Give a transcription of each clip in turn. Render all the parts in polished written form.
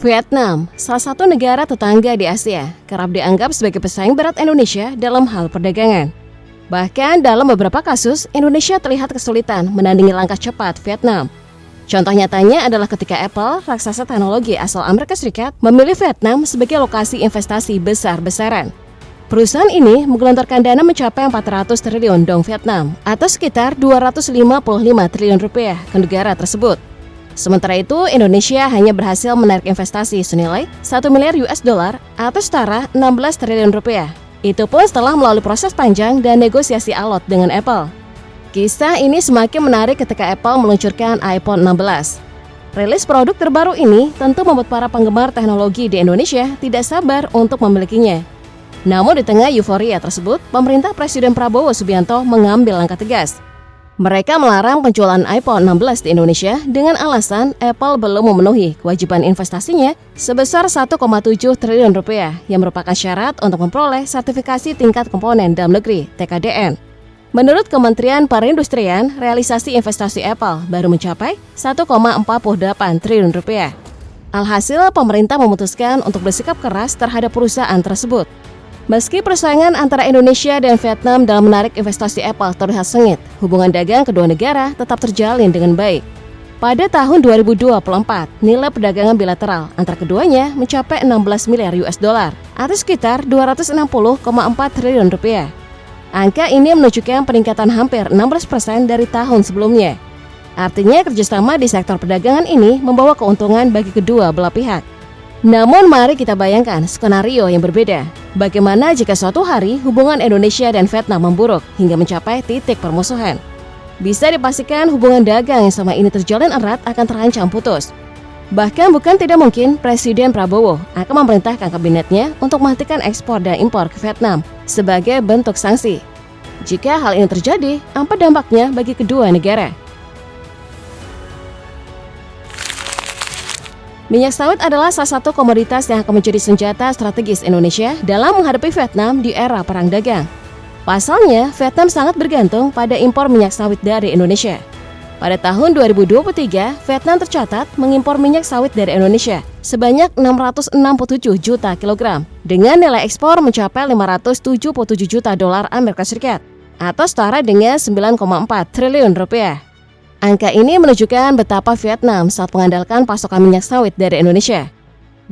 Vietnam, salah satu negara tetangga di Asia, kerap dianggap sebagai pesaing berat Indonesia dalam hal perdagangan. Bahkan dalam beberapa kasus, Indonesia terlihat kesulitan menandingi langkah cepat Vietnam. Contoh nyatanya adalah ketika Apple, raksasa teknologi asal Amerika Serikat, memilih Vietnam sebagai lokasi investasi besar-besaran. Perusahaan ini menggelontorkan dana mencapai 400 triliun dong Vietnam, atau sekitar 255 triliun rupiah ke negara tersebut. Sementara itu, Indonesia hanya berhasil menarik investasi senilai 1 miliar US dollar atau setara 16 triliun rupiah. Itu pun setelah melalui proses panjang dan negosiasi alot dengan Apple. Kisah ini semakin menarik ketika Apple meluncurkan iPhone 16. Rilis produk terbaru ini tentu membuat para penggemar teknologi di Indonesia tidak sabar untuk memilikinya. Namun di tengah euforia tersebut, pemerintah Presiden Prabowo Subianto mengambil langkah tegas. Mereka melarang penjualan iPhone 16 di Indonesia dengan alasan Apple belum memenuhi kewajiban investasinya sebesar 1,7 triliun rupiah yang merupakan syarat untuk memperoleh sertifikasi tingkat komponen dalam negeri (TKDN). Menurut Kementerian Perindustrian, realisasi investasi Apple baru mencapai 1,48 triliun rupiah. Alhasil, pemerintah memutuskan untuk bersikap keras terhadap perusahaan tersebut. Meski persaingan antara Indonesia dan Vietnam dalam menarik investasi Apple terlihat sengit, hubungan dagang kedua negara tetap terjalin dengan baik. Pada tahun 2024, nilai perdagangan bilateral antara keduanya mencapai 16 miliar US dollar atau sekitar 260,4 triliun rupiah. Angka ini menunjukkan peningkatan hampir 16% dari tahun sebelumnya. Artinya kerjasama di sektor perdagangan ini membawa keuntungan bagi kedua belah pihak. Namun mari kita bayangkan skenario yang berbeda. Bagaimana jika suatu hari hubungan Indonesia dan Vietnam memburuk hingga mencapai titik permusuhan? Bisa dipastikan hubungan dagang yang selama ini terjalin erat akan terancam putus. Bahkan bukan tidak mungkin Presiden Prabowo akan memerintahkan kabinetnya untuk menghentikan ekspor dan impor ke Vietnam sebagai bentuk sanksi. Jika hal ini terjadi, apa dampaknya bagi kedua negara? Minyak sawit adalah salah satu komoditas yang akan menjadi senjata strategis Indonesia dalam menghadapi Vietnam di era perang dagang. Pasalnya, Vietnam sangat bergantung pada impor minyak sawit dari Indonesia. Pada tahun 2023, Vietnam tercatat mengimpor minyak sawit dari Indonesia sebanyak 667 juta kilogram dengan nilai ekspor mencapai 577 juta dolar Amerika Serikat atau setara dengan 9,4 triliun rupiah. Angka ini menunjukkan betapa Vietnam sangat mengandalkan pasokan minyak sawit dari Indonesia.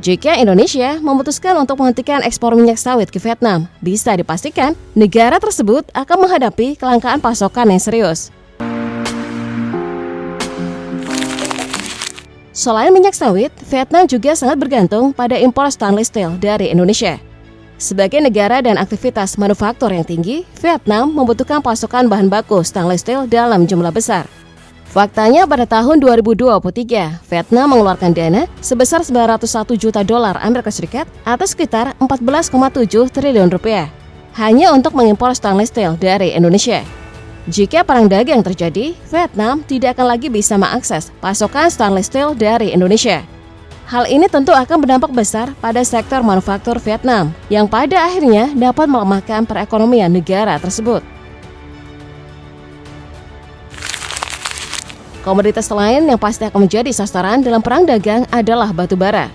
Jika Indonesia memutuskan untuk menghentikan ekspor minyak sawit ke Vietnam, bisa dipastikan negara tersebut akan menghadapi kelangkaan pasokan yang serius. Selain minyak sawit, Vietnam juga sangat bergantung pada impor stainless steel dari Indonesia. Sebagai negara dan aktivitas manufaktur yang tinggi, Vietnam membutuhkan pasokan bahan baku stainless steel dalam jumlah besar. Faktanya pada tahun 2023, Vietnam mengeluarkan dana sebesar 901 juta dolar Amerika Serikat atau sekitar 14,7 triliun rupiah hanya untuk mengimpor stainless steel dari Indonesia. Jika perang dagang terjadi, Vietnam tidak akan lagi bisa mengakses pasokan stainless steel dari Indonesia. Hal ini tentu akan berdampak besar pada sektor manufaktur Vietnam yang pada akhirnya dapat melemahkan perekonomian negara tersebut. Komoditas lain yang pasti akan menjadi sasaran dalam perang dagang adalah batu bara.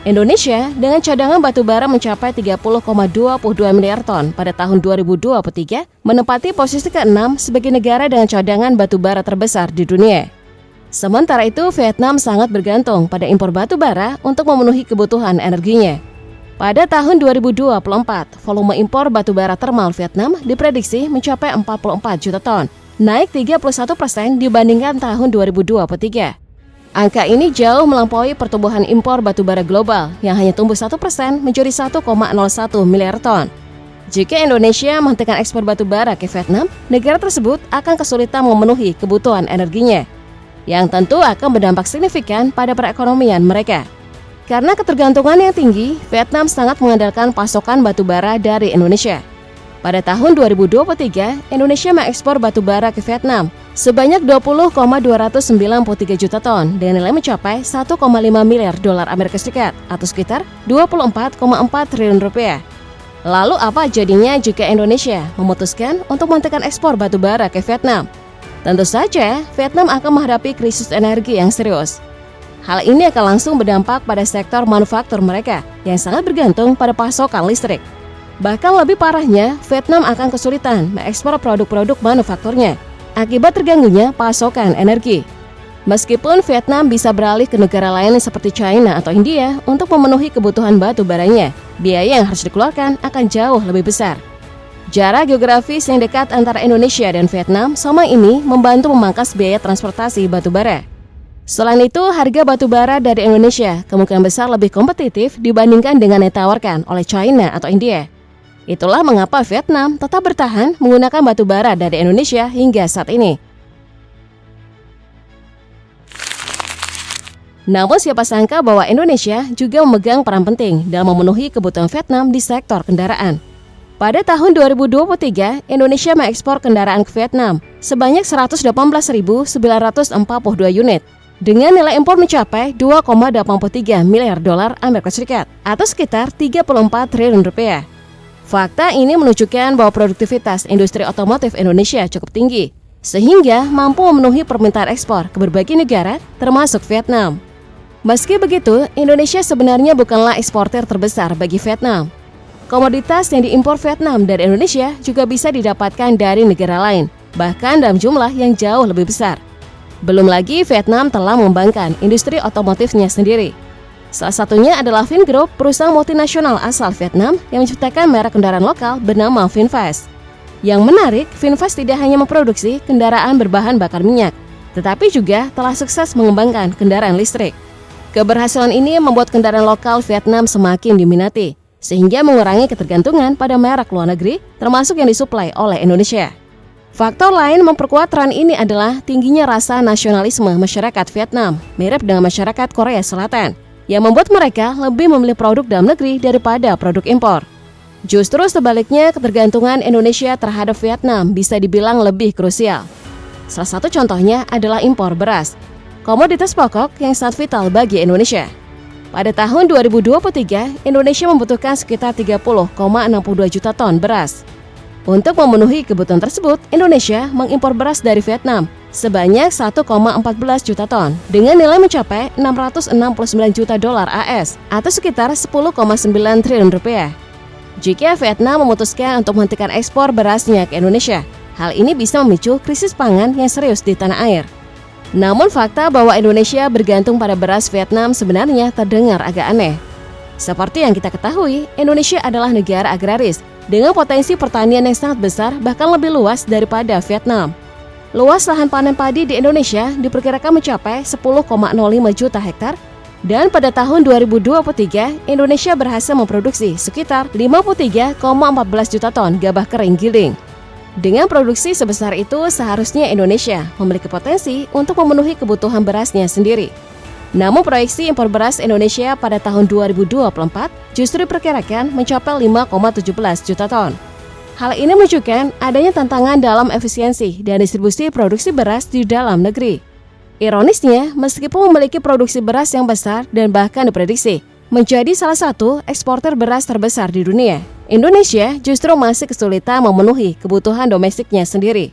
Indonesia dengan cadangan batu bara mencapai 30,22 miliar ton pada tahun 2023 menempati posisi ke-6 sebagai negara dengan cadangan batu bara terbesar di dunia. Sementara itu, Vietnam sangat bergantung pada impor batu bara untuk memenuhi kebutuhan energinya. Pada tahun 2024, volume impor batu bara termal Vietnam diprediksi mencapai 44 juta ton. Naik 31% dibandingkan tahun 2023. Angka ini jauh melampaui pertumbuhan impor batubara global yang hanya tumbuh 1% menjadi 1,01 miliar ton. Jika Indonesia menghentikan ekspor batubara ke Vietnam, negara tersebut akan kesulitan memenuhi kebutuhan energinya, yang tentu akan berdampak signifikan pada perekonomian mereka. Karena ketergantungan yang tinggi, Vietnam sangat mengandalkan pasokan batubara dari Indonesia. Pada tahun 2023, Indonesia mengekspor batu bara ke Vietnam sebanyak 20,293 juta ton dengan nilai mencapai 1,5 miliar dolar Amerika Serikat atau sekitar 24,4 triliun rupiah. Lalu apa jadinya jika Indonesia memutuskan untuk menghentikan ekspor batu bara ke Vietnam? Tentu saja, Vietnam akan menghadapi krisis energi yang serius. Hal ini akan langsung berdampak pada sektor manufaktur mereka yang sangat bergantung pada pasokan listrik. Bahkan lebih parahnya, Vietnam akan kesulitan mengekspor produk-produk manufakturnya akibat terganggunya pasokan energi. Meskipun Vietnam bisa beralih ke negara lain seperti China atau India untuk memenuhi kebutuhan batu baranya, biaya yang harus dikeluarkan akan jauh lebih besar. Jarak geografis yang dekat antara Indonesia dan Vietnam selama ini membantu memangkas biaya transportasi batu bara. Selain itu, harga batu bara dari Indonesia kemungkinan besar lebih kompetitif dibandingkan dengan yang ditawarkan oleh China atau India. Itulah mengapa Vietnam tetap bertahan menggunakan batu bara dari Indonesia hingga saat ini. Namun siapa sangka bahwa Indonesia juga memegang peran penting dalam memenuhi kebutuhan Vietnam di sektor kendaraan. Pada tahun 2023, Indonesia mengekspor kendaraan ke Vietnam sebanyak 118.942 unit dengan nilai impor mencapai 2,83 miliar dolar Amerika Serikat atau sekitar 34 triliun rupiah. Fakta ini menunjukkan bahwa produktivitas industri otomotif Indonesia cukup tinggi, sehingga mampu memenuhi permintaan ekspor ke berbagai negara, termasuk Vietnam. Meski begitu, Indonesia sebenarnya bukanlah eksportir terbesar bagi Vietnam. Komoditas yang diimpor Vietnam dari Indonesia juga bisa didapatkan dari negara lain, bahkan dalam jumlah yang jauh lebih besar. Belum lagi Vietnam telah mengembangkan industri otomotifnya sendiri. Salah satunya adalah Vingroup, perusahaan multinasional asal Vietnam yang menciptakan merek kendaraan lokal bernama VinFast. Yang menarik, VinFast tidak hanya memproduksi kendaraan berbahan bakar minyak, tetapi juga telah sukses mengembangkan kendaraan listrik. Keberhasilan ini membuat kendaraan lokal Vietnam semakin diminati, sehingga mengurangi ketergantungan pada merek luar negeri, termasuk yang disuplai oleh Indonesia. Faktor lain memperkuat tren ini adalah tingginya rasa nasionalisme masyarakat Vietnam, mirip dengan masyarakat Korea Selatan, yang membuat mereka lebih memilih produk dalam negeri daripada produk impor. Justru sebaliknya, ketergantungan Indonesia terhadap Vietnam bisa dibilang lebih krusial. Salah satu contohnya adalah impor beras, komoditas pokok yang sangat vital bagi Indonesia. Pada tahun 2023, Indonesia membutuhkan sekitar 30,62 juta ton beras. Untuk memenuhi kebutuhan tersebut, Indonesia mengimpor beras dari Vietnam sebanyak 1,14 juta ton dengan nilai mencapai 669 juta dolar AS atau sekitar 10,9 triliun rupiah. Jika Vietnam memutuskan untuk menghentikan ekspor berasnya ke Indonesia, hal ini bisa memicu krisis pangan yang serius di tanah air. Namun fakta bahwa Indonesia bergantung pada beras Vietnam sebenarnya terdengar agak aneh. Seperti yang kita ketahui, Indonesia adalah negara agraris dengan potensi pertanian yang sangat besar, bahkan lebih luas daripada Vietnam. Luas lahan panen padi di Indonesia diperkirakan mencapai 10,05 juta hektar, dan pada tahun 2023, Indonesia berhasil memproduksi sekitar 53,14 juta ton gabah kering giling. Dengan produksi sebesar itu, seharusnya Indonesia memiliki potensi untuk memenuhi kebutuhan berasnya sendiri. Namun proyeksi impor beras Indonesia pada tahun 2024 justru diperkirakan mencapai 5,17 juta ton. Hal ini menunjukkan adanya tantangan dalam efisiensi dan distribusi produksi beras di dalam negeri. Ironisnya, meskipun memiliki produksi beras yang besar dan bahkan diprediksi menjadi salah satu eksportir beras terbesar di dunia, Indonesia justru masih kesulitan memenuhi kebutuhan domestiknya sendiri.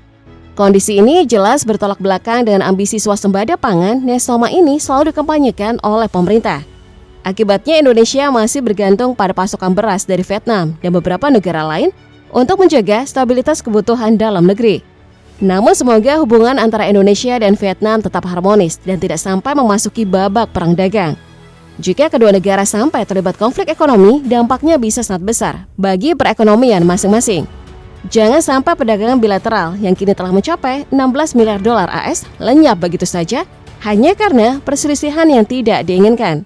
Kondisi ini jelas bertolak belakang dengan ambisi swasembada pangan yang selama ini selalu dikampanyekan oleh pemerintah. Akibatnya Indonesia masih bergantung pada pasokan beras dari Vietnam dan beberapa negara lain untuk menjaga stabilitas kebutuhan dalam negeri. Namun semoga hubungan antara Indonesia dan Vietnam tetap harmonis dan tidak sampai memasuki babak perang dagang. Jika kedua negara sampai terlibat konflik ekonomi, dampaknya bisa sangat besar bagi perekonomian masing-masing. Jangan sampai perdagangan bilateral yang kini telah mencapai 16 miliar dolar AS lenyap begitu saja hanya karena perselisihan yang tidak diinginkan.